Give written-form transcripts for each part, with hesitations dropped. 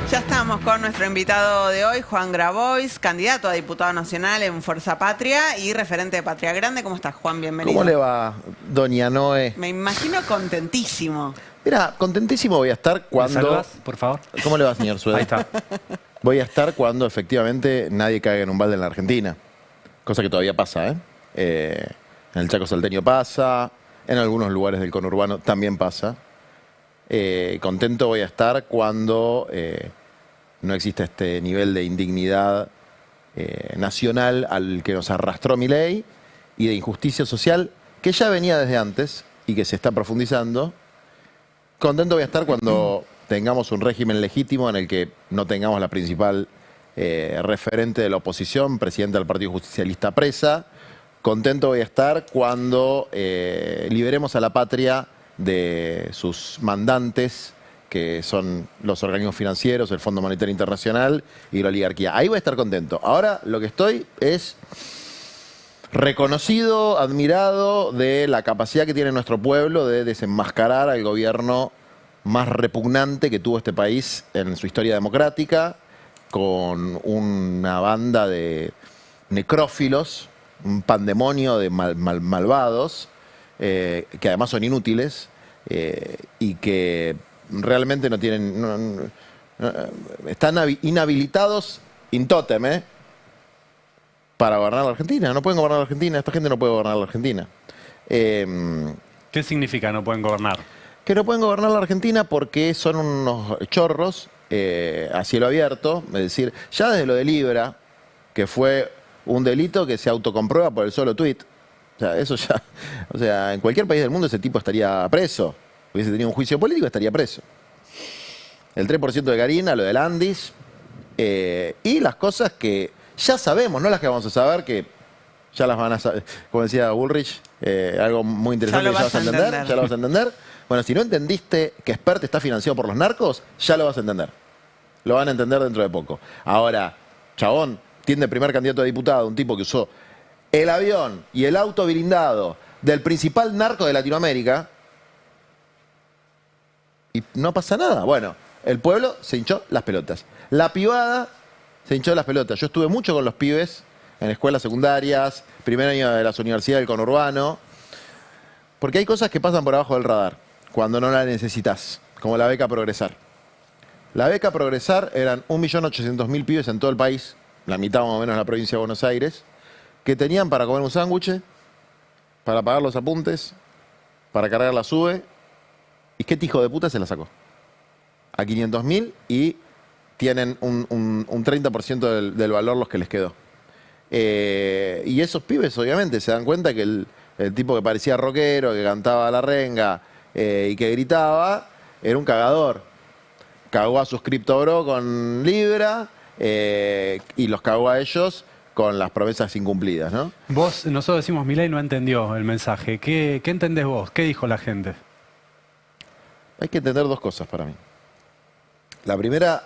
Ya estamos con nuestro invitado de hoy, Juan Grabois, candidato a diputado nacional en Fuerza Patria y referente de Patria Grande. ¿Cómo estás, Juan? Bienvenido. ¿Cómo le va, doña Noé? Me imagino contentísimo. Mira, contentísimo voy a estar cuando... ¿Me saludas, por favor? ¿Cómo le va, señor Sueda? Ahí está. Voy a estar cuando efectivamente nadie caiga en un balde en la Argentina. Cosa que todavía pasa, ¿eh? En el Chaco Salteño pasa, en algunos lugares del conurbano también pasa. Contento voy a estar cuando no exista este nivel de indignidad nacional al que nos arrastró Milei y de injusticia social que ya venía desde antes y que se está profundizando. Contento voy a estar cuando tengamos un régimen legítimo en el que no tengamos la principal referente de la oposición, presidenta del Partido Justicialista, presa. Contento voy a estar cuando liberemos a la patria de sus mandantes, que son los organismos financieros, el Fondo Monetario Internacional y la oligarquía. Ahí voy a estar contento. Ahora lo que estoy es reconocido, admirado de la capacidad que tiene nuestro pueblo de desenmascarar al gobierno más repugnante que tuvo este país en su historia democrática, con una banda de necrófilos, un pandemonio de malvados, que además son inútiles y que realmente no tienen... están inhabilitados in totem, para gobernar la Argentina. No pueden gobernar la Argentina, esta gente no puede gobernar la Argentina. ¿Qué significa no pueden gobernar? Que no pueden gobernar la Argentina porque son unos chorros a cielo abierto. Es decir, ya desde lo de Libra, que fue un delito que se autocomprueba por el solo tuit. O sea, eso ya... O sea, en cualquier país del mundo ese tipo estaría preso. Hubiese tenido un juicio político, estaría preso. El 3% de Karina, lo del Andis, y las cosas que ya sabemos, no las que vamos a saber, que ya las van a saber. Como decía Bullrich, algo muy interesante que ya vas a entender. Ya lo vas a entender. Bueno, si no entendiste que Spert está financiado por los narcos, ya lo vas a entender. Lo van a entender dentro de poco. Ahora, chabón, tiene primer candidato a diputado, un tipo que usó el avión y el auto blindado del principal narco de Latinoamérica y no pasa nada. Bueno, el pueblo se hinchó las pelotas. La pibada se hinchó las pelotas. Yo estuve mucho con los pibes en escuelas secundarias, primer año de las universidades del conurbano, porque hay cosas que pasan por abajo del radar cuando no la necesitas, como la beca Progresar. La beca Progresar eran 1.800.000 pibes en todo el país, la mitad más o menos en la provincia de Buenos Aires, que tenían para comer un sándwich, para pagar los apuntes, para cargar la SUBE. ¿Y qué hijo de puta se la sacó? A 500.000 y tienen un 30% del valor los que les quedó. Y esos pibes obviamente se dan cuenta que el tipo que parecía rockero, que cantaba la renga y que gritaba, era un cagador. Cagó a sus Crypto Bro con Libra y los cagó a ellos con las promesas incumplidas, ¿no? Nosotros decimos, Milei no entendió el mensaje. ¿Qué entendés vos? ¿Qué dijo la gente? Hay que entender dos cosas para mí. La primera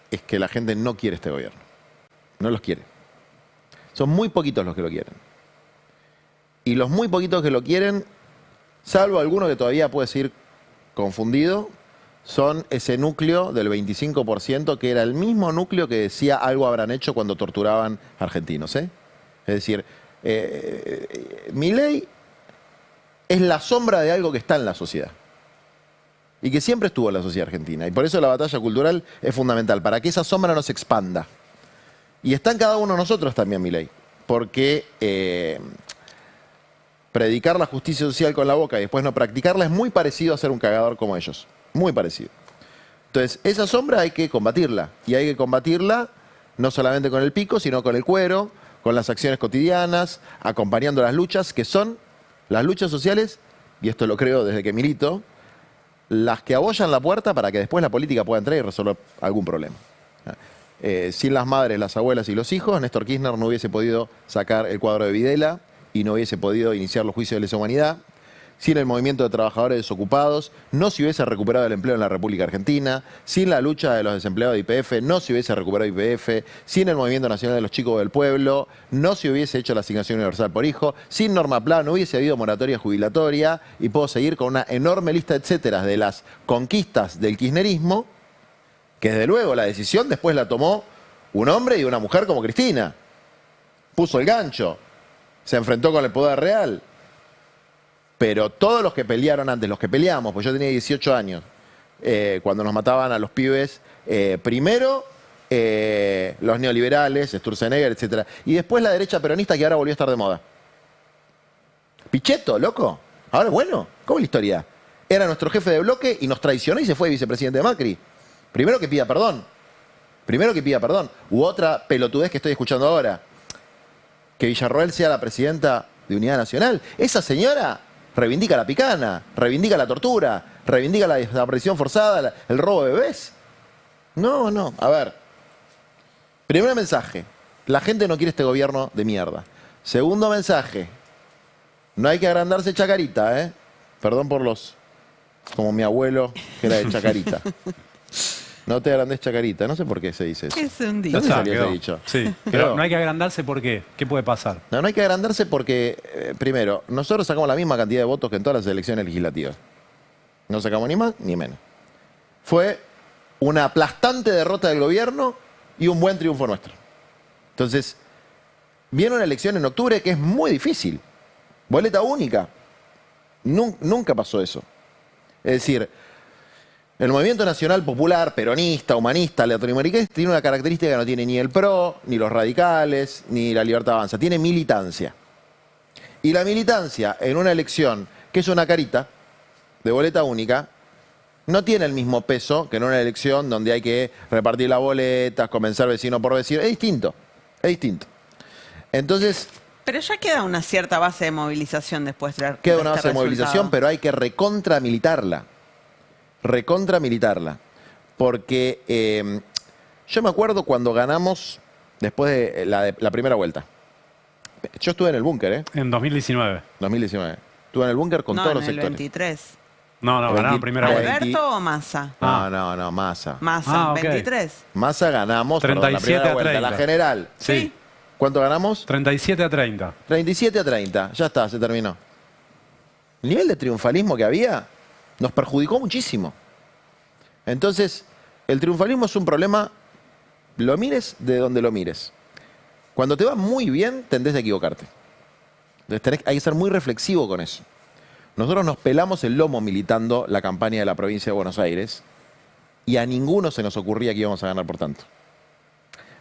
es que la gente no quiere este gobierno. No los quiere. Son muy poquitos los que lo quieren. Y los muy poquitos que lo quieren, salvo alguno que todavía puede seguir confundido, son ese núcleo del 25% que era el mismo núcleo que decía algo habrán hecho cuando torturaban argentinos. Es decir, Milei es la sombra de algo que está en la sociedad y que siempre estuvo en la sociedad argentina. Y por eso la batalla cultural es fundamental, para que esa sombra no se expanda. Y está en cada uno de nosotros también, Milei, porque predicar la justicia social con la boca y después no practicarla es muy parecido a ser un cagador como ellos. Muy parecido. Entonces, esa sombra hay que combatirla. Y hay que combatirla no solamente con el pico, sino con el cuero, con las acciones cotidianas, acompañando las luchas, que son las luchas sociales, y esto lo creo desde que milito, las que abollan la puerta para que después la política pueda entrar y resolver algún problema. Sin las madres, las abuelas y los hijos, Néstor Kirchner no hubiese podido sacar el cuadro de Videla y no hubiese podido iniciar los juicios de lesa humanidad. Sin el movimiento de trabajadores desocupados, no se hubiese recuperado el empleo en la República Argentina. Sin la lucha de los desempleados de YPF, no se hubiese recuperado YPF. Sin el Movimiento Nacional de los Chicos del Pueblo, no se hubiese hecho la asignación universal por hijo. Sin Norma Plan, no hubiese habido moratoria jubilatoria. Y puedo seguir con una enorme lista, etcétera, de las conquistas del kirchnerismo Que desde luego la decisión después la tomó un hombre y una mujer como Cristina. Puso el gancho, se enfrentó con el poder real. Pero todos los que pelearon antes, los que peleamos, pues yo tenía 18 años, cuando nos mataban a los pibes, primero los neoliberales, Sturzenegger, etc. Y después la derecha peronista que ahora volvió a estar de moda. Pichetto, loco. Ahora, bueno, ¿cómo es la historia? Era nuestro jefe de bloque y nos traicionó y se fue vicepresidente de Macri. Primero que pida perdón. Primero que pida perdón. U otra pelotudez que estoy escuchando ahora. Que Villarroel sea la presidenta de Unidad Nacional. Esa señora reivindica la picana, reivindica la tortura, reivindica la desaparición forzada, el robo de bebés. No, no. A ver. Primer mensaje. La gente no quiere este gobierno de mierda. Segundo mensaje. No hay que agrandarse Chacarita, ¿eh? Perdón por los... Como mi abuelo, que era de Chacarita. No te agrandes Chacarita. No sé por qué se dice eso. Es un ¿Dónde dicho. salió ese dicho? Sí, Quedó. pero no hay que agrandarse, ¿por qué? ¿Qué puede pasar? No, no hay que agrandarse porque, primero, nosotros sacamos la misma cantidad de votos que en todas las elecciones legislativas. No sacamos ni más ni menos. Fue una aplastante derrota del gobierno y un buen triunfo nuestro. Entonces, viene una elección en octubre que es muy difícil. Boleta única. Nunca pasó eso. Es decir, el movimiento nacional popular, peronista, humanista, latinoamericano, tiene una característica que no tiene ni el PRO, ni los radicales, ni la Libertad Avanza. Tiene militancia. Y la militancia en una elección, que es una carita de boleta única, no tiene el mismo peso que en una elección donde hay que repartir las boletas, convencer vecino por vecino. Es distinto. Es distinto. Entonces... Pero ya queda una cierta base de movilización después de Queda una base este de movilización, resultado. pero hay que recontramilitarla. Recontramilitarla. Porque yo me acuerdo cuando ganamos después de la primera vuelta. Yo estuve en el búnker, ¿eh? En 2019. 2019. Estuve en el búnker con No, todos en los el sectores. 23. No, El ganaron 20 primera el vuelta. 20 ¿Alberto o Massa? No, Massa. Massa, ok. 23. Massa ganamos, perdón, la 37 primera a vuelta, 30. la general. Sí. ¿Cuánto ganamos? 37 a 30. 37 a 30. Ya está, se terminó. El nivel de triunfalismo que había nos perjudicó muchísimo. Entonces, el triunfalismo es un problema, lo mires de donde lo mires. Cuando te va muy bien, tendés a equivocarte. Entonces, hay que ser muy reflexivo con eso. Nosotros nos pelamos el lomo militando la campaña de la provincia de Buenos Aires y a ninguno se nos ocurría que íbamos a ganar por tanto.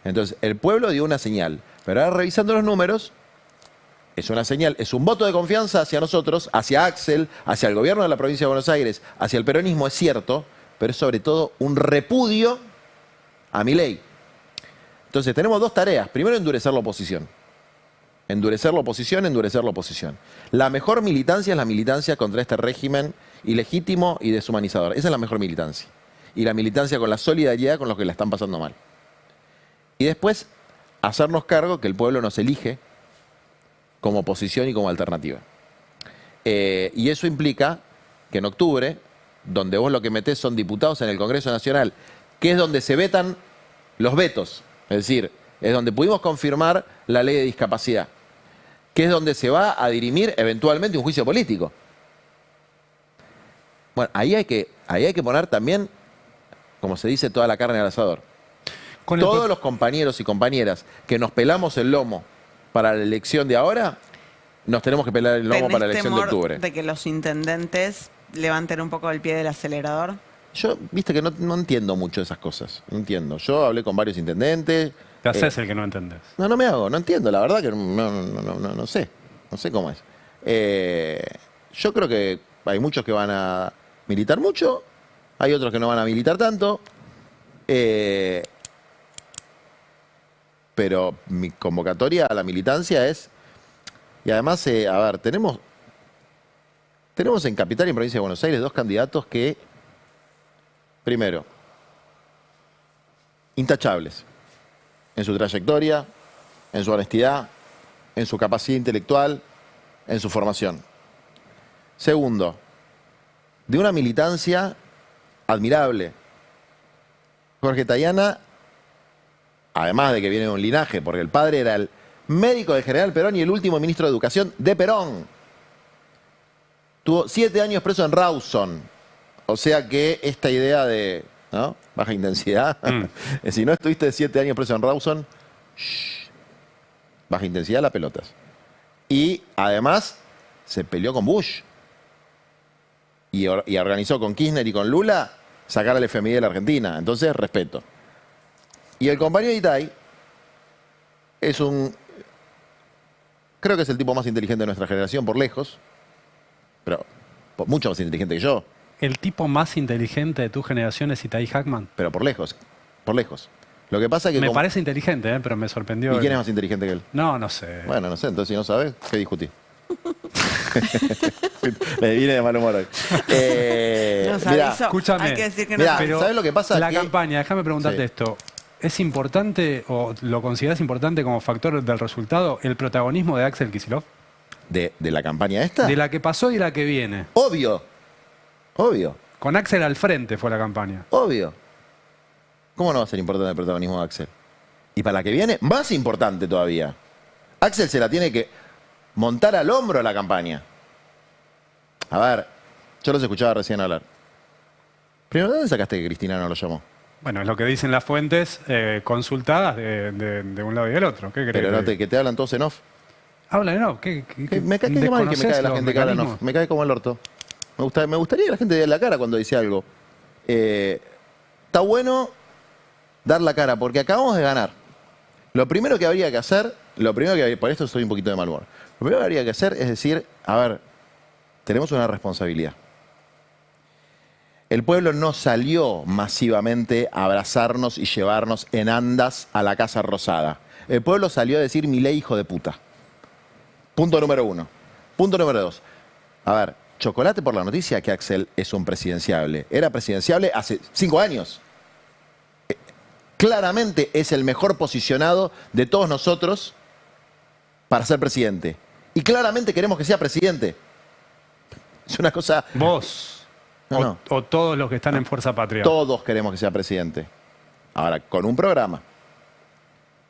Entonces, el pueblo dio una señal. Pero ahora revisando los números, es una señal, es un voto de confianza hacia nosotros, hacia Axel, hacia el gobierno de la provincia de Buenos Aires, hacia el peronismo, es cierto, pero es sobre todo un repudio a Milei. Entonces, tenemos dos tareas. Primero, endurecer la oposición. Endurecer la oposición, endurecer la oposición. La mejor militancia es la militancia contra este régimen ilegítimo y deshumanizador. Esa es la mejor militancia. Y la militancia con la solidaridad con los que la están pasando mal. Y después, hacernos cargo que el pueblo nos elige como oposición y como alternativa. Y eso implica que en octubre, donde vos lo que metés son diputados en el Congreso Nacional, que es donde se vetan los vetos, es decir, es donde pudimos confirmar la ley de discapacidad, que es donde se va a dirimir eventualmente un juicio político. Bueno, ahí hay que poner también, como se dice, toda la carne al asador. Todos los compañeros y compañeras que nos pelamos el lomo para la elección de ahora, nos tenemos que pelar el lomo para la elección de octubre. ¿De que los intendentes levanten un poco el pie del acelerador? Yo, viste que no entiendo mucho esas cosas. No entiendo. Yo hablé con varios intendentes. Te haces el que no entendés. No me hago. No entiendo. La verdad que no sé. No sé cómo es. Yo creo que hay muchos que van a militar mucho. Hay otros que no van a militar tanto. Pero mi convocatoria a la militancia es... Y además, a ver, tenemos en Capital y en Provincia de Buenos Aires dos candidatos que, primero, intachables en su trayectoria, en su honestidad, en su capacidad intelectual, en su formación. Segundo, de una militancia admirable. Jorge Tayana, además de que viene de un linaje, porque el padre era el médico del general Perón y el último ministro de Educación de Perón. Tuvo 7 años preso en Rawson. O sea que esta idea de ¿no? Baja intensidad. Si no estuviste 7 años preso en Rawson, shh, baja intensidad las pelotas. Y además se peleó con Bush. Y organizó con Kirchner y con Lula sacar al FMI de la Argentina. Entonces, respeto. Y el compañero de Itay es creo que es el tipo más inteligente de nuestra generación, por lejos. Pero mucho más inteligente que yo. ¿El tipo más inteligente de tu generación es Itay Hackman? Pero por lejos. Por lejos. Lo que pasa es que... Me parece inteligente, pero me sorprendió. ¿Y quién es más inteligente que él? No sé. Bueno, no sé. Entonces, si no sabes, ¿qué discutí? Me viene de mal humor hoy. Mirá, escúchame. Hay que decir que Mirá, Pero ¿sabes lo que pasa? La campaña, déjame preguntarte Sí. esto. ¿Es importante o lo consideras importante como factor del resultado el protagonismo de Axel Kicillof? ¿De la campaña esta? De la que pasó y la que viene. Obvio. Obvio. Con Axel al frente fue la campaña. Obvio. ¿Cómo no va a ser importante el protagonismo de Axel? Y para la que viene, más importante todavía. Axel se la tiene que montar al hombro a la campaña. A ver, yo los escuchaba recién hablar. Primero, ¿de dónde sacaste que Cristina no lo llamó? Bueno, es lo que dicen las fuentes consultadas de un lado y del otro. ¿Qué crees? Pero no que te hablan todos en off. Habla, ¿no? Me cae que mal que me cae la gente que habla en off. Me cae como el orto. Me gustaría que la gente diera la cara cuando dice algo. Está bueno dar la cara, porque acabamos de ganar. Lo primero que habría que hacer, por esto estoy un poquito de mal humor. Lo primero que habría que hacer es decir, a ver, tenemos una responsabilidad. El pueblo no salió masivamente a abrazarnos y llevarnos en andas a la Casa Rosada. El pueblo salió a decir Milei, hijo de puta. Punto número 1. Punto número 2. A ver, chocolate por la noticia que Axel es un presidenciable. Era presidenciable hace 5 años. Claramente es el mejor posicionado de todos nosotros para ser presidente. Y claramente queremos que sea presidente. Es una cosa... ¿Vos? No. O todos los que están en Fuerza Patria. Todos queremos que sea presidente. Ahora, con un programa.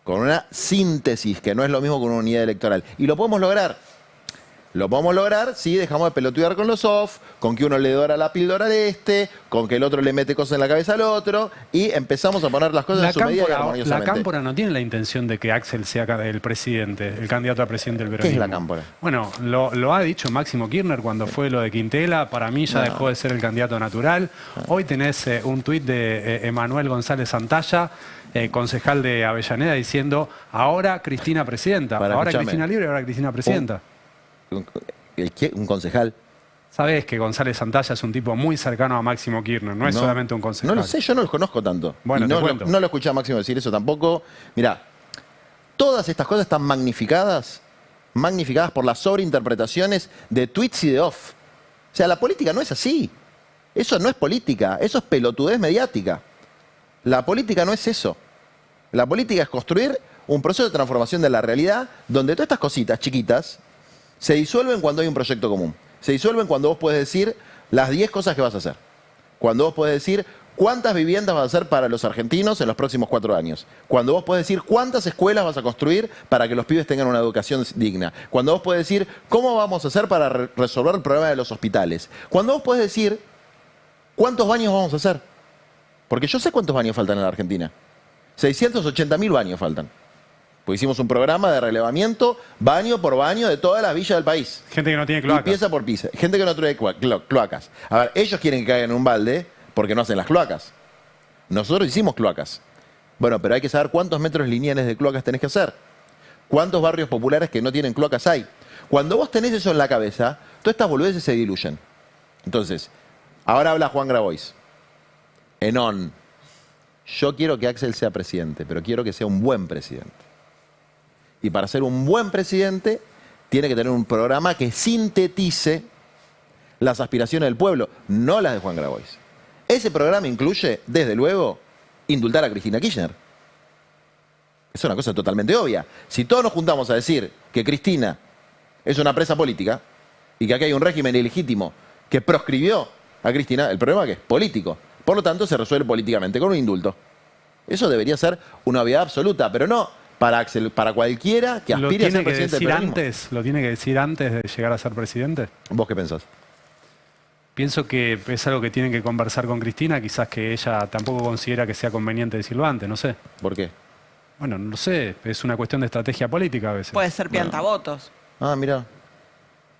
Con una síntesis, que no es lo mismo que una unidad electoral. Y lo podemos lograr. Lo podemos lograr si dejamos de pelotudear con los off, con que uno le dora la píldora al con que el otro le mete cosas en la cabeza al otro, y empezamos a poner las cosas en su medida y La armoniosamente. Cámpora no tiene la intención de que Axel sea el presidente, el candidato a presidente del ¿Qué peronismo. es la Cámpora? Bueno, lo ha dicho Máximo Kirchner cuando fue lo de Quintela. Para mí ya dejó de ser el candidato natural. Hoy tenés un tuit de Emanuel González Santalla, concejal de Avellaneda, diciendo ahora Cristina presidenta. Ahora Cristina libre, ahora Cristina presidenta. ¿Un concejal? Sabés que González Santalla es un tipo muy cercano a Máximo Kirchner, no es solamente un concejal. No lo sé, yo no los conozco tanto. Bueno, Y te no, cuento. no lo escuché a Máximo decir eso tampoco. Mirá, todas estas cosas están magnificadas por las sobreinterpretaciones de tweets y de off. O sea, la política no es así. Eso no es política, eso es pelotudez mediática. La política no es eso. La política es construir un proceso de transformación de la realidad donde todas estas cositas chiquitas se disuelven cuando hay un proyecto común. Se disuelven cuando vos podés decir las 10 cosas que vas a hacer. Cuando vos podés decir cuántas viviendas vas a hacer para los argentinos en los próximos 4 años. Cuando vos podés decir cuántas escuelas vas a construir para que los pibes tengan una educación digna. Cuando vos podés decir cómo vamos a hacer para resolver el problema de los hospitales. Cuando vos podés decir cuántos baños vamos a hacer. Porque yo sé cuántos baños faltan en la Argentina. 680.000 baños faltan. Pues hicimos un programa de relevamiento, baño por baño, de todas las villas del país. Gente que no tiene cloacas. Y pieza por pieza. Gente que no tiene cloacas. A ver, ellos quieren que caigan en un balde porque no hacen las cloacas. Nosotros hicimos cloacas. Bueno, pero hay que saber cuántos metros lineales de cloacas tenés que hacer. Cuántos barrios populares que no tienen cloacas hay. Cuando vos tenés eso en la cabeza, todas estas boludeces se diluyen. Entonces, ahora habla Juan Grabois. Yo quiero que Axel sea presidente, pero quiero que sea un buen presidente. Y para ser un buen presidente, tiene que tener un programa que sintetice las aspiraciones del pueblo, no las de Juan Grabois. Ese programa incluye, desde luego, indultar a Cristina Kirchner. Es una cosa totalmente obvia. Si todos nos juntamos a decir que Cristina es una presa política y que aquí hay un régimen ilegítimo que proscribió a Cristina, el problema que es político. Por lo tanto, se resuelve políticamente con un indulto. Eso debería ser una obviedad absoluta, pero no para Axel, para cualquiera que aspire a ser presidente del peronismo. ¿Lo tiene que decir antes de llegar a ser presidente? ¿Vos qué pensás? Pienso que es algo que tienen que conversar con Cristina, quizás que ella tampoco considera que sea conveniente decirlo antes, no sé. ¿Por qué? Bueno, no sé, es una cuestión de estrategia política a veces. Puede ser piantavotos. Ah, mira.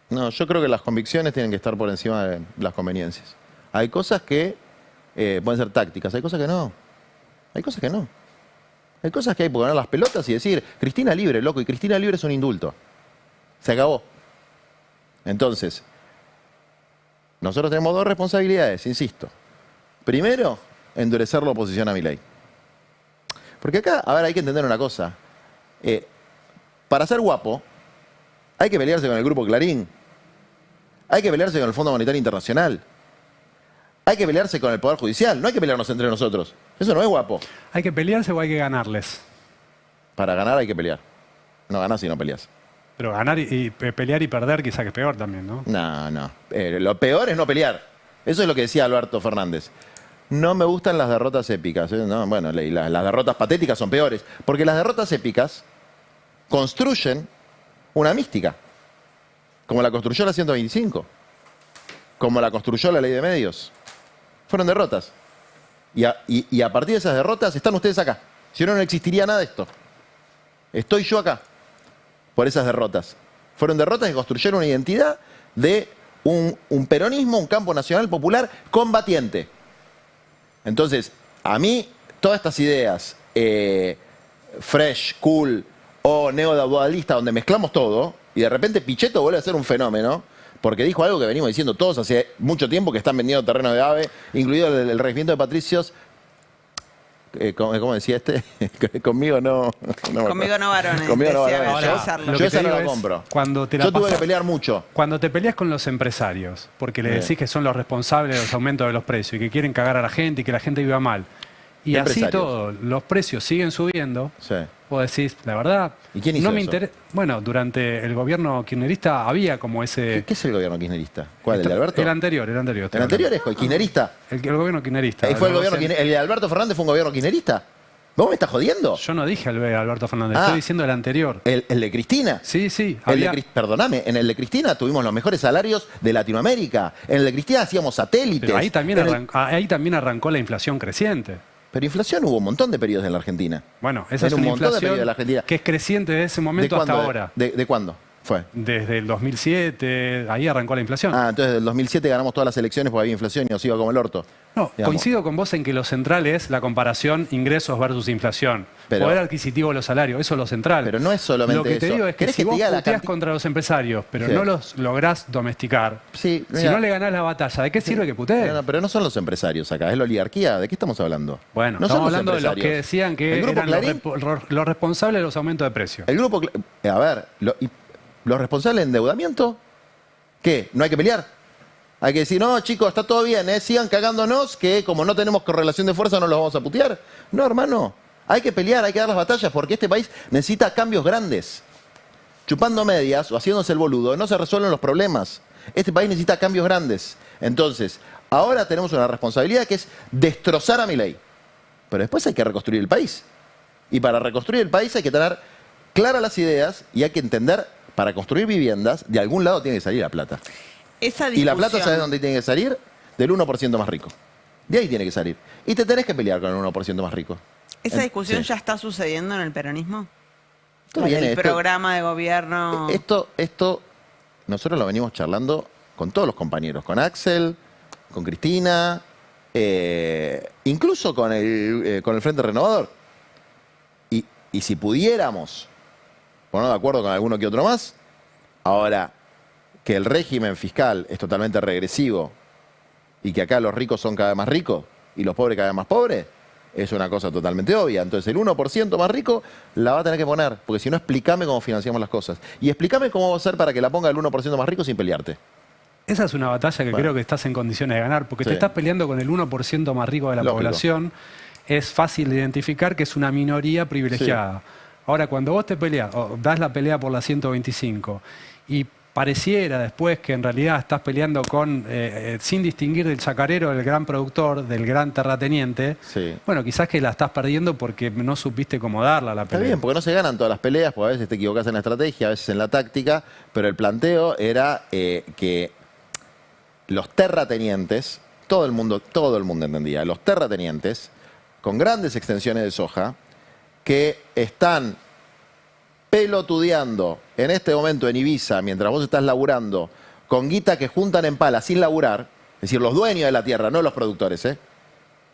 No, yo creo que las convicciones tienen que estar por encima de las conveniencias. Hay cosas que pueden ser tácticas, hay cosas que no. Hay cosas que no. Hay cosas que hay que poner las pelotas y decir, Cristina libre, loco, y Cristina libre es un indulto. Se acabó. Entonces, nosotros tenemos dos responsabilidades, insisto. Primero, endurecer la oposición a Milei. Porque acá, a ver, hay que entender una cosa. Para ser guapo, hay que pelearse con el Grupo Clarín. Hay que pelearse con el Fondo Monetario Internacional. Hay que pelearse con el Poder Judicial. No hay que pelearnos entre nosotros. Eso no es guapo. ¿Hay que pelearse o hay que ganarles? Para ganar hay que pelear. No ganás si no peleas. Pero ganar y pelear y perder quizá que es peor también, ¿no? No, no. Lo peor es no pelear. Eso es lo que decía Alberto Fernández. No me gustan las derrotas épicas. No, bueno, las derrotas patéticas son peores. Porque las derrotas épicas construyen una mística. Como la construyó la 125. Como la construyó la Ley de Medios. Fueron derrotas. Y a partir de esas derrotas están ustedes acá. Si no, no existiría nada de esto. Estoy yo acá. Por esas derrotas. Fueron derrotas que construyeron una identidad de un peronismo, un campo nacional popular combatiente. Entonces, a mí, todas estas ideas fresh, cool o neodaudalista, donde mezclamos todo, y de repente Pichetto vuelve a ser un fenómeno, porque dijo algo que venimos diciendo todos hace mucho tiempo, que están vendiendo terreno de AVE, incluido el regimiento de patricios. ¿Cómo decía este? Conmigo no. Conmigo no varones. Conmigo no decía varones. Bello Sarlo. Yo esa no la compro. Yo tuve que pelear mucho. Cuando te peleas con los empresarios, porque le decís que son los responsables de los aumentos de los precios y que quieren cagar a la gente y que la gente viva mal. Y así todo, los precios siguen subiendo. Sí. Vos decís, la verdad, ¿Y quién hizo no me eso? interesa. Bueno, durante el gobierno kirchnerista había como ese. ¿Qué es el gobierno kirchnerista? ¿Cuál? ¿El de Alberto? El anterior. ¿El anterior es el kirchnerista? El gobierno kirchnerista. ¿El de Alberto Fernández fue un gobierno kirchnerista? ¿Vos me estás jodiendo? Yo no dije Alberto Fernández, estoy diciendo el anterior. ¿El de Cristina? Sí, sí. Perdóname, en el de Cristina tuvimos los mejores salarios de Latinoamérica. En el de Cristina hacíamos satélites. Pero ahí también arrancó la inflación creciente. Pero inflación hubo un montón de periodos en la Argentina. Bueno, esa es una inflación que es creciente desde ese momento hasta ahora. ¿De cuándo fue? Desde el 2007, ahí arrancó la inflación. Ah, entonces del 2007 ganamos todas las elecciones porque había inflación y nos iba como el orto. No, coincido con vos en que lo central es la comparación ingresos versus inflación. Pero, poder adquisitivo de los salarios, eso es lo central. Pero no es solamente eso. Lo que te digo es que si vos puteás contra los empresarios, pero no los lográs domesticar, si no le ganás la batalla, ¿de qué sirve que putees? Pero no son los empresarios acá, es la oligarquía. ¿De qué estamos hablando? Bueno, no estamos hablando de los que decían que eran los responsables de los aumentos de precios. El grupo, a ver, los responsables de endeudamiento, ¿qué? ¿No hay que pelear? Hay que decir, no, chicos, está todo bien, sigan cagándonos, que como no tenemos correlación de fuerza no los vamos a putear. No, hermano, hay que pelear, hay que dar las batallas, porque este país necesita cambios grandes. Chupando medias o haciéndose el boludo, no se resuelven los problemas. Este país necesita cambios grandes. Entonces, ahora tenemos una responsabilidad que es destrozar a Milei. Pero después hay que reconstruir el país. Y para reconstruir el país hay que tener claras las ideas y hay que entender, para construir viviendas, de algún lado tiene que salir la plata. Y la plata, ¿sabes dónde tiene que salir? Del 1% más rico. De ahí tiene que salir. Y te tenés que pelear con el 1% más rico. ¿Esa discusión ya está sucediendo en el peronismo? El programa de gobierno. Esto nosotros lo venimos charlando con todos los compañeros. Con Axel, con Cristina, incluso con el Frente Renovador. Y si pudiéramos ponernos de acuerdo con alguno que otro más, ahora que el régimen fiscal es totalmente regresivo y que acá los ricos son cada vez más ricos y los pobres cada vez más pobres, es una cosa totalmente obvia. Entonces el 1% más rico la va a tener que poner, porque si no, explícame cómo financiamos las cosas. Y explícame cómo va a ser para que la ponga el 1% más rico sin pelearte. Esa es una batalla que creo que estás en condiciones de ganar, porque te estás peleando con el 1% más rico de la población. Es fácil de identificar que es una minoría privilegiada. Ahora, cuando vos te peleas, o das la pelea por la 125, y pareciera después que en realidad estás peleando con, sin distinguir del chacarero, del gran productor, del gran terrateniente, bueno, quizás que la estás perdiendo porque no supiste cómo darla la pelea. Está bien, porque no se ganan todas las peleas, porque a veces te equivocas en la estrategia, a veces en la táctica, pero el planteo era que los terratenientes, todo el mundo entendía, los terratenientes con grandes extensiones de soja que están pelotudeando en este momento en Ibiza mientras vos estás laburando con guita que juntan en pala sin laburar, es decir, los dueños de la tierra, no los productores, ¿eh?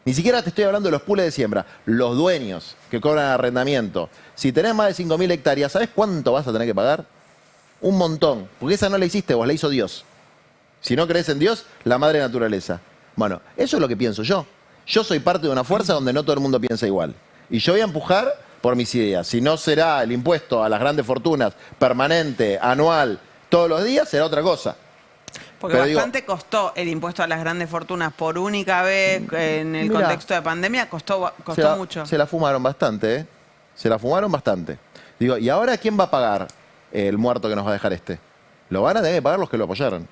Ni siquiera te estoy hablando de los pools de siembra, los dueños que cobran arrendamiento. Si tenés más de 5.000 hectáreas, ¿sabés cuánto vas a tener que pagar? Un montón, porque esa no la hiciste vos, la hizo Dios. Si no crees en Dios, la madre naturaleza. Bueno, eso es lo que pienso yo. Yo soy parte de una fuerza donde no todo el mundo piensa igual. Y yo voy a empujar por mis ideas. Si no será el impuesto a las grandes fortunas permanente, anual, todos los días, será otra cosa. Porque Pero bastante costó el impuesto a las grandes fortunas por única vez en el Mirá, contexto de pandemia, costó mucho. Se la fumaron bastante, ¿eh? Se la fumaron bastante. Digo, ¿y ahora quién va a pagar el muerto que nos va a dejar este? Lo van a tener que pagar los que lo apoyaron.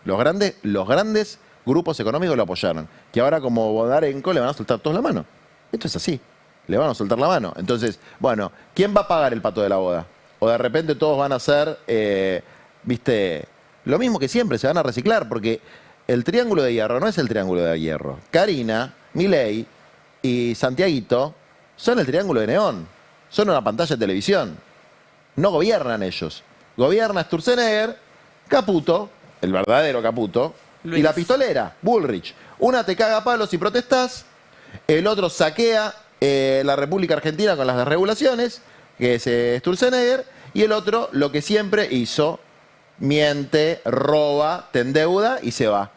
Los grandes grupos económicos lo apoyaron. Que ahora como Bodarenko le van a soltar todos la mano. Esto es así. Le van a soltar la mano. Entonces, bueno, ¿quién va a pagar el pato de la boda? O de repente todos van a ser, viste, lo mismo que siempre, se van a reciclar, porque el triángulo de hierro no es el triángulo de hierro. Karina, Milei y Santiaguito son el triángulo de neón. Son una pantalla de televisión. No gobiernan ellos. Gobierna Sturzenegger, Caputo, el verdadero Caputo, Luis. y la pistolera, Bullrich. Una te caga a palos y protestás, el otro saquea la República Argentina con las desregulaciones, que es Sturzenegger, y el otro lo que siempre hizo, miente, roba, te endeuda y se va.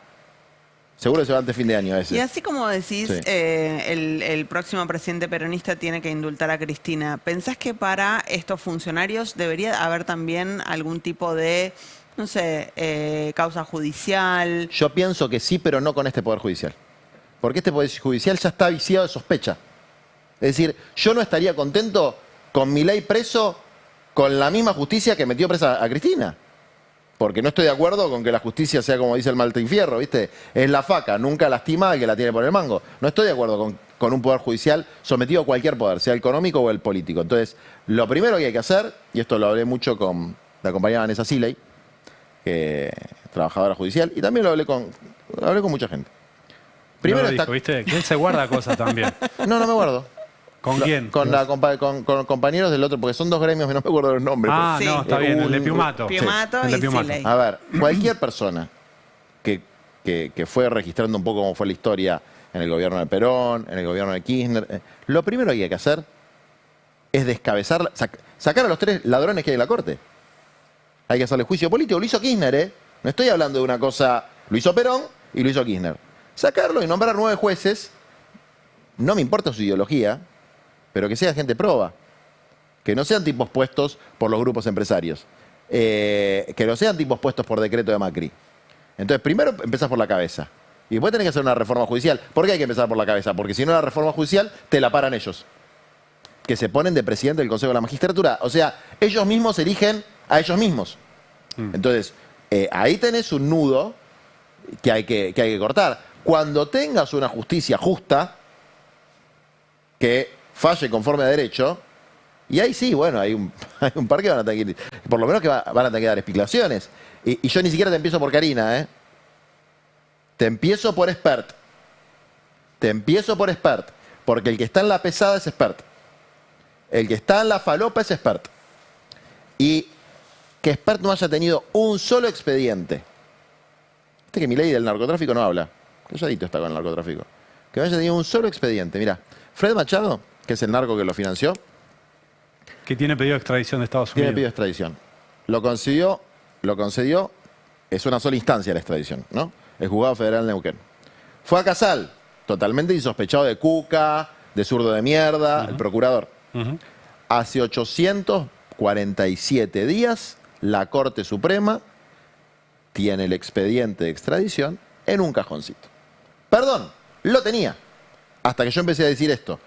Seguro que se va antes de fin de año ese. Y así como decís, Sí. el próximo presidente peronista tiene que indultar a Cristina, ¿pensás que para estos funcionarios debería haber también algún tipo de, no sé, causa judicial? Yo pienso que sí, pero no con este Poder Judicial. Porque este Poder Judicial ya está viciado de sospecha. Es decir, yo no estaría contento con Milei preso con la misma justicia que metió presa a Cristina. Porque no estoy de acuerdo con que la justicia sea como dice el Malteinfierro, ¿viste? Es la faca, nunca lastima al que la tiene por el mango. No estoy de acuerdo con un poder judicial sometido a cualquier poder, sea el económico o el político. Entonces, lo primero que hay que hacer, y esto lo hablé mucho con la compañera Vanessa Siley, trabajadora judicial, y también lo hablé con mucha gente. Primero no lo dijo, ¿viste? Que él se guarda cosas también. No me guardo. ¿Con quién? Con compañeros del otro, porque son dos gremios que no me acuerdo los nombres. Ah, Sí. no, está bien, el de Piumato. Piumato El de y Piumato. Siley. A ver, cualquier persona que fue registrando un poco cómo fue la historia en el gobierno de Perón, en el gobierno de Kirchner, lo primero que hay que hacer es descabezar, sacar a los tres ladrones que hay en la corte. Hay que hacerle juicio político. Lo hizo Kirchner, ¿eh? No estoy hablando de una cosa... Lo hizo Perón y lo hizo Kirchner. Sacarlo y nombrar 9 jueces, no me importa su ideología, pero que sea gente proba. Que no sean tipos puestos por los grupos empresarios. Que no sean tipos puestos por decreto de Macri. Entonces, primero empezás por la cabeza. Y después tenés que hacer una reforma judicial. ¿Por qué hay que empezar por la cabeza? Porque si no, la reforma judicial te la paran ellos. Que se ponen de presidente del Consejo de la Magistratura. O sea, ellos mismos eligen a ellos mismos. Entonces, ahí tenés un nudo que hay que cortar. Cuando tengas una justicia justa, que falle conforme a derecho, y ahí sí, bueno, hay un par que van a tener que ir, por lo menos que van a tener que dar explicaciones. Y yo ni siquiera te empiezo por Karina, ¿eh? Te empiezo por expert. Porque el que está en la pesada es expert. El que está en la falopa es expert. Y que expert no haya tenido un solo expediente. Que Milei del narcotráfico no habla. Calladito está con el narcotráfico. Que no haya tenido un solo expediente. Mira, Fred Machado, que es el narco que lo financió, Que tiene pedido de extradición de Estados tiene Unidos. pedido de extradición. Lo concedió, es una sola instancia la extradición, ¿no? El juzgado federal de Neuquén. Fue a Casal, totalmente insospechado de Cuca, de zurdo de mierda, el procurador. Hace 847 días, la Corte Suprema tiene el expediente de extradición en un cajoncito. Perdón, lo tenía. Hasta que yo empecé a decir esto.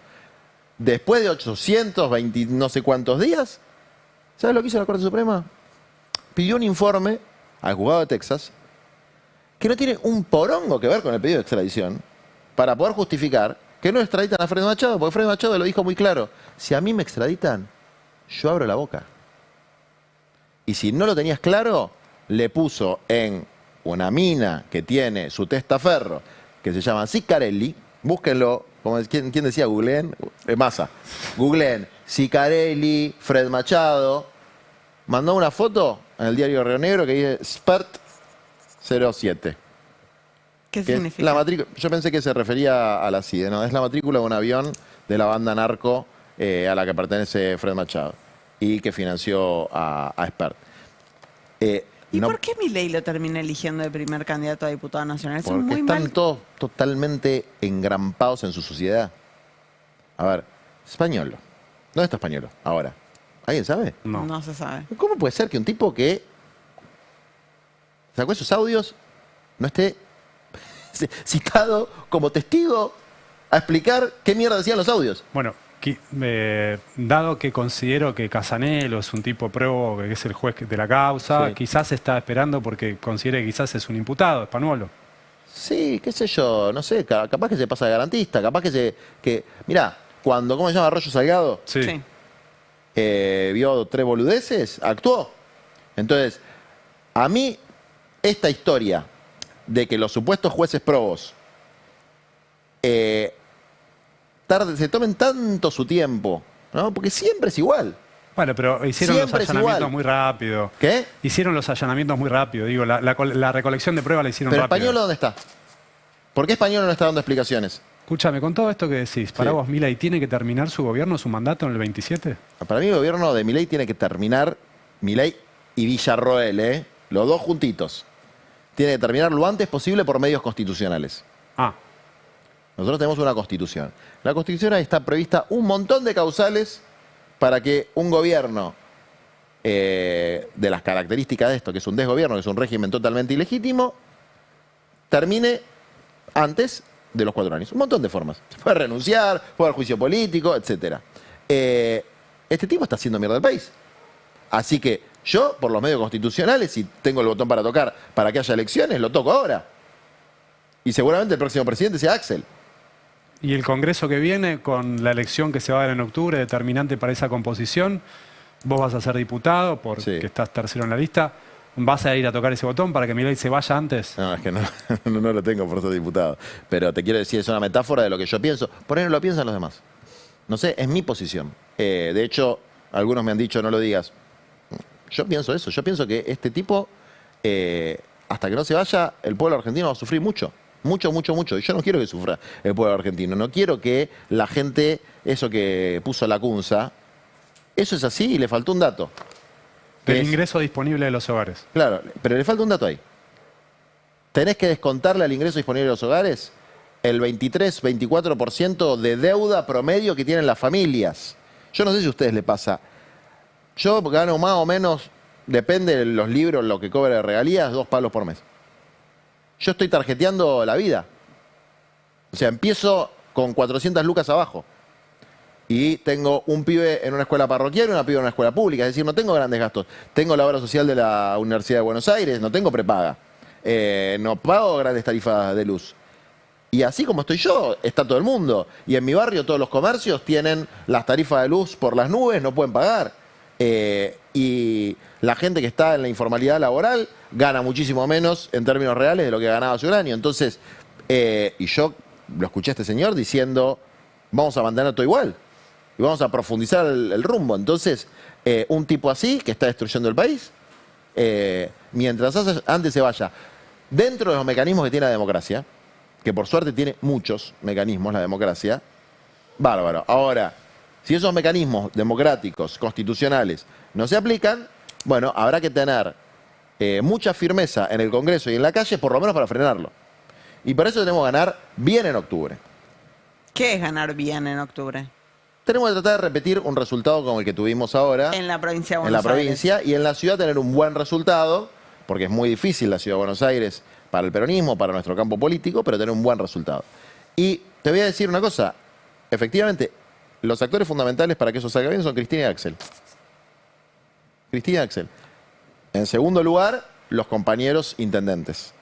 Después de 820 no sé cuántos días, ¿sabes lo que hizo la Corte Suprema? Pidió un informe al juzgado de Texas que no tiene un porongo que ver con el pedido de extradición para poder justificar que no extraditan a Fred Machado, porque Fred Machado lo dijo muy claro. Si a mí me extraditan, yo abro la boca. Y si no lo tenías claro, le puso en una mina que tiene su testaferro, que se llama Ciccarelli, búsquenlo, ¿quién decía? Googleen, Massa. Googleen Ciccarelli, Fred Machado, mandó una foto en el diario Río Negro que dice Spert 07. ¿Qué significa? La matrícula, yo pensé que se refería a la CIDE, ¿no? Es la matrícula de un avión de la banda narco a la que pertenece Fred Machado y que financió a Spert. ¿Y por qué Milei lo termina eligiendo de primer candidato a diputado nacional? Eso es Porque muy están mal. todos totalmente engrampados en su sociedad. A ver, Españolo. ¿Dónde está Españolo ahora? ¿Alguien sabe? No. No se sabe. ¿Cómo puede ser que un tipo que sacó esos audios no esté citado como testigo a explicar qué mierda decían los audios? Bueno, dado que considero que Casanelo es un tipo próbo, que es el juez de la causa, Sí. quizás está esperando porque considere que quizás es un imputado, Españolo. Sí, qué sé yo, no sé, capaz que se pasa de garantista, capaz mirá, cuando, ¿cómo se llama? Arroyo Salgado, Sí. vio 3 boludeces, actuó. Entonces, a mí, esta historia de que los supuestos jueces probos se tomen tanto su tiempo, ¿no? Porque siempre es igual. Bueno, pero hicieron los Siempre es allanamientos igual. muy rápido. ¿Qué? Hicieron los allanamientos muy rápido. Digo, la recolección de pruebas la hicieron Pero rápido. Españolo, ¿dónde está? ¿Por qué Españolo no está dando explicaciones? Escúchame, con todo esto que decís, ¿para Sí. vos Milei tiene que terminar su gobierno, su mandato en el 27? Para mí el gobierno de Milei tiene que terminar, Milei y Villarroel, los dos juntitos. Tiene que terminar lo antes posible por medios constitucionales. Ah, Nosotros tenemos una constitución. La constitución ahí está prevista un montón de causales para que un gobierno de las características de esto, que es un desgobierno, que es un régimen totalmente ilegítimo, termine antes de los 4 años. Un montón de formas. Se puede renunciar, puede haber juicio político, etc. Este tipo está haciendo mierda al país. Así que yo, por los medios constitucionales, si tengo el botón para tocar para que haya elecciones, lo toco ahora. Y seguramente el próximo presidente sea Axel. y el Congreso que viene, con la elección que se va a dar en octubre, determinante para esa composición, vos vas a ser diputado porque Sí. estás tercero en la lista. ¿Vas a ir a tocar ese botón para que Milei se vaya antes? No, es que no, no lo tengo por ser diputado. Pero te quiero decir, es una metáfora de lo que yo pienso. Por ahí no lo piensan los demás. No sé, es mi posición. De hecho, algunos me han dicho, no lo digas. Yo pienso eso. Yo pienso que este tipo, hasta que no se vaya, el pueblo argentino va a sufrir mucho. Mucho, mucho, mucho. Y yo no quiero que sufra el pueblo argentino. No quiero que la gente, eso que puso la Cunza, eso es así y le faltó un dato. Del Es- ingreso disponible de los hogares. Claro, pero le falta un dato ahí. Tenés que descontarle al ingreso disponible de los hogares el 23-24% de deuda promedio que tienen las familias. Yo no sé si a ustedes les pasa. Yo gano más o menos, depende de los libros, lo que cobra de regalías, 2 palos por mes. Yo estoy tarjeteando la vida. O sea, empiezo con 400 lucas abajo. Y tengo un pibe en una escuela parroquial y una pibe en una escuela pública. Es decir, no tengo grandes gastos. Tengo la obra social de la Universidad de Buenos Aires, no tengo prepaga. No pago grandes tarifas de luz. Y así como estoy yo, está todo el mundo. Y en mi barrio todos los comercios tienen las tarifas de luz por las nubes, no pueden pagar. Y la gente que está en la informalidad laboral gana muchísimo menos en términos reales de lo que ganaba hace un año. Entonces, y yo lo escuché a este señor diciendo, vamos a mantener todo igual. Y vamos a profundizar el rumbo. Entonces, un tipo así, que está destruyendo el país, mientras antes se vaya, dentro de los mecanismos que tiene la democracia, que por suerte tiene muchos mecanismos la democracia, bárbaro. Ahora, si esos mecanismos democráticos, constitucionales, no se aplican, bueno, habrá que tener mucha firmeza en el Congreso y en la calle, por lo menos para frenarlo. Y por eso tenemos que ganar bien en octubre. ¿Qué es ganar bien en octubre? Tenemos que tratar de repetir un resultado como el que tuvimos ahora En la provincia de en Buenos la provincia y en la ciudad tener un buen resultado, porque es muy difícil la ciudad de Buenos Aires para el peronismo, para nuestro campo político, pero tener un buen resultado. Y te voy a decir una cosa, efectivamente, los actores fundamentales para que eso salga bien son Cristina y Axel. Cristina y Axel. En segundo lugar, los compañeros intendentes.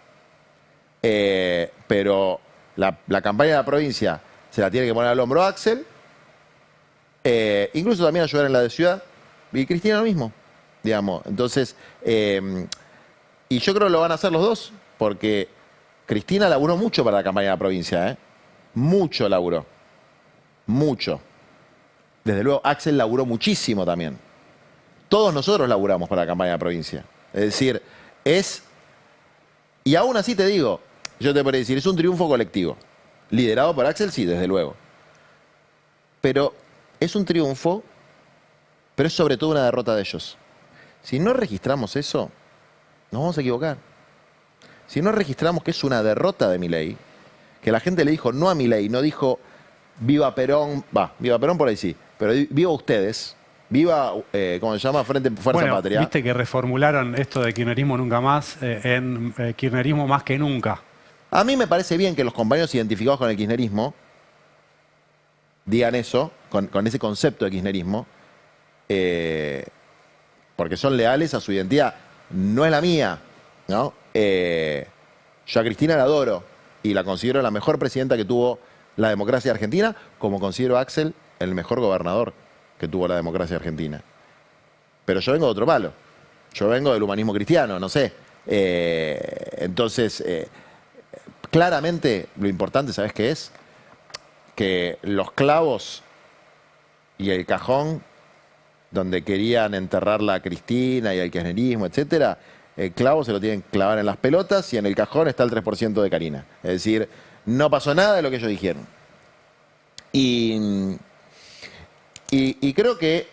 Pero la campaña de la provincia se la tiene que poner al hombro Axel, incluso también ayudar en la de ciudad, y Cristina lo mismo, digamos. Entonces, y yo creo que lo van a hacer los dos, porque Cristina laburó mucho para la campaña de la provincia, ¿eh? Mucho laburó. Mucho. Desde luego, Axel laburó muchísimo también. Todos nosotros laburamos para la campaña de la provincia. Es decir, y aún así te digo, yo te podría decir, es un triunfo colectivo. Liderado por Axel, sí, desde luego. Pero es un triunfo, pero es sobre todo una derrota de ellos. Si no registramos eso, nos vamos a equivocar. Si no registramos que es una derrota de Milei, que la gente le dijo no a Milei, no dijo viva Perón, viva Perón por ahí sí, pero viva ustedes, viva, ¿cómo se llama? Fuerza Patria. Viste que reformularon esto de kirchnerismo nunca más en kirchnerismo más que nunca. A mí me parece bien que los compañeros identificados con el kirchnerismo digan eso, con ese concepto de kirchnerismo, porque son leales a su identidad. No es la mía, ¿no? Yo a Cristina la adoro y la considero la mejor presidenta que tuvo la democracia argentina, como considero a Axel el mejor gobernador que tuvo la democracia argentina. Pero yo vengo de otro palo. Yo vengo del humanismo cristiano, no sé. Entonces, claramente lo importante, ¿sabes qué es? Que los clavos y el cajón donde querían enterrarla a Cristina y al kirchnerismo, etcétera, el clavo se lo tienen que clavar en las pelotas y en el cajón está el 3% de Karina. Es decir, no pasó nada de lo que ellos dijeron. Y creo que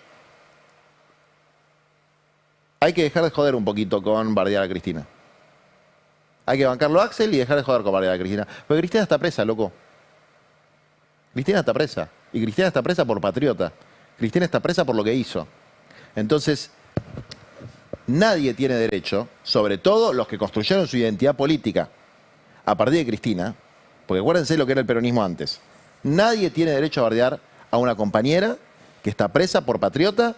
hay que dejar de joder un poquito con bardear a Cristina. Hay que bancarlo a Axel y dejar de joder con bardear a Cristina. Porque Cristina está presa, loco. Cristina está presa. Y Cristina está presa por patriota. Cristina está presa por lo que hizo. Entonces, nadie tiene derecho, sobre todo los que construyeron su identidad política a partir de Cristina, porque acuérdense lo que era el peronismo antes. Nadie tiene derecho a bardear a una compañera que está presa por patriota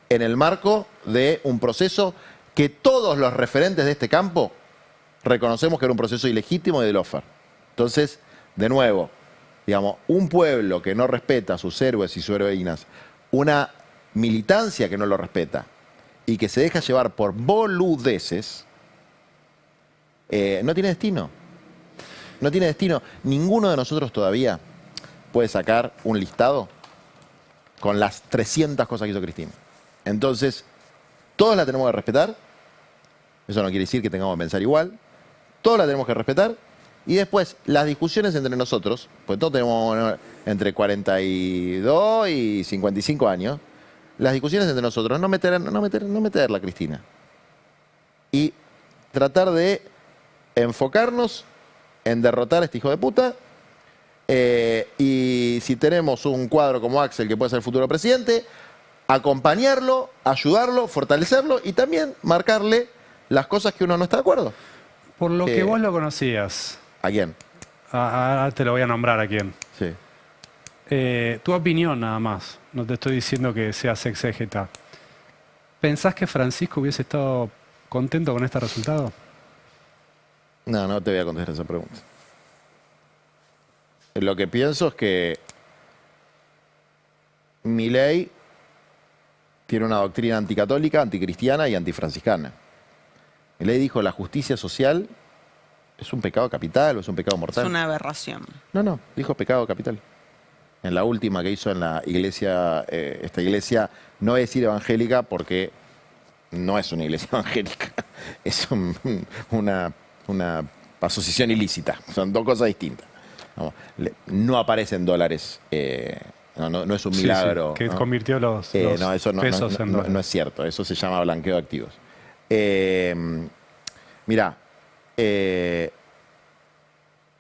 en el marco de un proceso que todos los referentes de este campo reconocemos que era un proceso ilegítimo y de lofer. Entonces, de nuevo, digamos, un pueblo que no respeta a sus héroes y sus heroínas, una militancia que no lo respeta y que se deja llevar por boludeces, no tiene destino. No tiene destino. Ninguno de nosotros todavía puede sacar un listado con las 300 cosas que hizo Cristina. Entonces, todos la tenemos que respetar. Eso no quiere decir que tengamos que pensar igual. Todos la tenemos que respetar. Y después, las discusiones entre nosotros, pues todos tenemos entre 42 y 55 años, las discusiones entre nosotros, no meterla a Cristina. Y tratar de enfocarnos en derrotar a este hijo de puta. Y si tenemos un cuadro como Axel, que puede ser el futuro presidente, acompañarlo, ayudarlo, fortalecerlo y también marcarle las cosas que uno no está de acuerdo. Por lo que vos lo conocías. ¿A quién? Te lo voy a nombrar a quién. Sí. Tu opinión nada más, no te estoy diciendo que seas exégeta. ¿Pensás que Francisco hubiese estado contento con este resultado? No, no te voy a contestar esa pregunta. Lo que pienso es que Milei tiene una doctrina anticatólica, anticristiana y antifranciscana. Milei dijo la justicia social es un pecado capital o es un pecado mortal. Es una aberración. No, dijo pecado capital. En la última que hizo en la iglesia, esta iglesia, no voy a decir evangélica porque no es una iglesia evangélica, es una asociación ilícita, son dos cosas distintas. No aparecen dólares, no es un milagro. Sí, que ¿no? Convirtió los pesos en dólares. No es cierto, eso se llama blanqueo de activos. Mirá,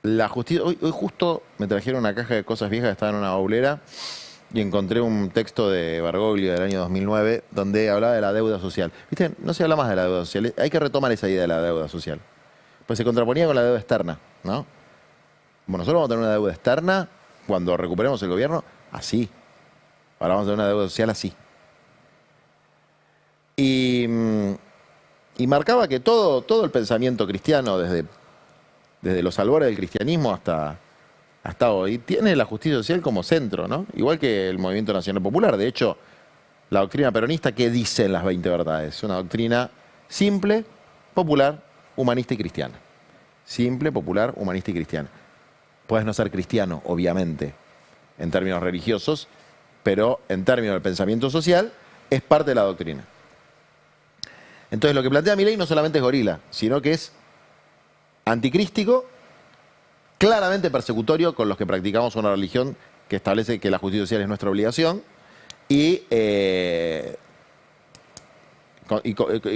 la justicia. Hoy justo me trajeron una caja de cosas viejas que estaba en una baulera y encontré un texto de Bergoglio del año 2009 donde hablaba de la deuda social. ¿Viste? No se habla más de la deuda social. Hay que retomar esa idea de la deuda social. Pues se contraponía con la deuda externa, ¿no? Bueno, nosotros vamos a tener una deuda externa cuando recuperemos el gobierno, así. Ahora vamos a tener una deuda social así. Y marcaba que todo el pensamiento cristiano, desde los albores del cristianismo hasta hoy, tiene la justicia social como centro, ¿no? Igual que el Movimiento Nacional Popular. De hecho, la doctrina peronista, ¿qué dice en las 20 verdades? Una doctrina simple, popular, humanista y cristiana. simple, popular, humanista y cristiana. Puedes no ser cristiano, obviamente, en términos religiosos, pero en términos del pensamiento social, es parte de la doctrina. Entonces, lo que plantea Milei no solamente es gorila, sino que es anticrístico, claramente persecutorio con los que practicamos una religión que establece que la justicia social es nuestra obligación y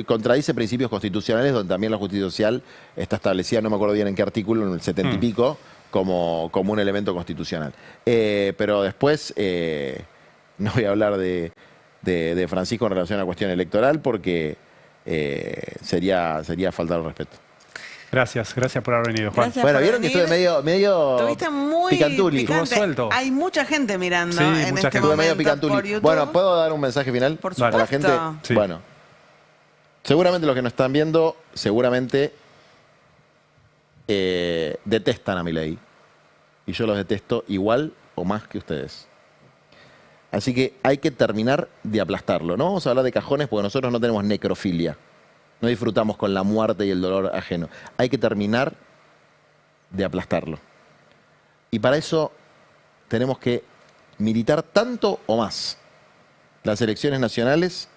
contradice principios constitucionales donde también la justicia social está establecida, no me acuerdo bien en qué artículo, en el 70 y pico, como un elemento constitucional. Pero después no voy a hablar de Francisco en relación a la cuestión electoral porque sería faltar al respeto. Gracias por haber venido, Juan. Gracias Bueno, por vieron que venir. estuve medio Estuviste muy picantuli. picante. Estuvo suelto. Hay mucha gente mirando Sí, en mucha este gente. Estuve medio momento picantuli. por YouTube. Bueno, ¿puedo dar un mensaje final Por a la supuesto. gente? Sí. Bueno, seguramente los que nos están viendo, seguramente detestan a Milei. Y yo los detesto igual o más que ustedes. Así que hay que terminar de aplastarlo. No vamos a hablar de cajones porque nosotros no tenemos necrofilia. No disfrutamos con la muerte y el dolor ajeno. Hay que terminar de aplastarlo. Y para eso tenemos que militar tanto o más las elecciones nacionales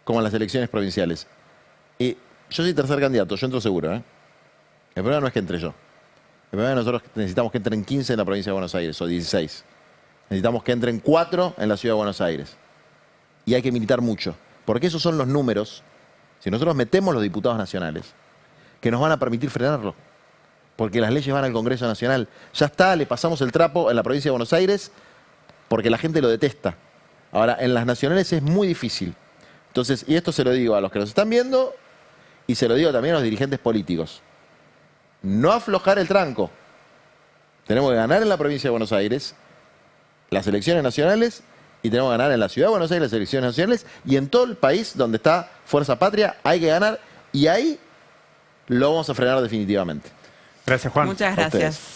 como las elecciones provinciales. Y yo soy tercer candidato, yo entro seguro. El problema no es que entre yo. El problema es que nosotros necesitamos que entren 15 en la provincia de Buenos Aires o 16. Necesitamos que entren 4 en la ciudad de Buenos Aires. Y hay que militar mucho. Porque esos son los números, si nosotros metemos los diputados nacionales, que nos van a permitir frenarlo. Porque las leyes van al Congreso Nacional. Ya está, le pasamos el trapo en la provincia de Buenos Aires porque la gente lo detesta. Ahora, en las nacionales es muy difícil. Entonces, y esto se lo digo a los que nos están viendo y se lo digo también a los dirigentes políticos. No aflojar el tranco. Tenemos que ganar en la provincia de Buenos Aires las elecciones nacionales y tenemos que ganar en la ciudad de Buenos Aires las elecciones nacionales y en todo el país donde está Fuerza Patria hay que ganar y ahí lo vamos a frenar definitivamente. Gracias, Juan. Muchas A ustedes. gracias.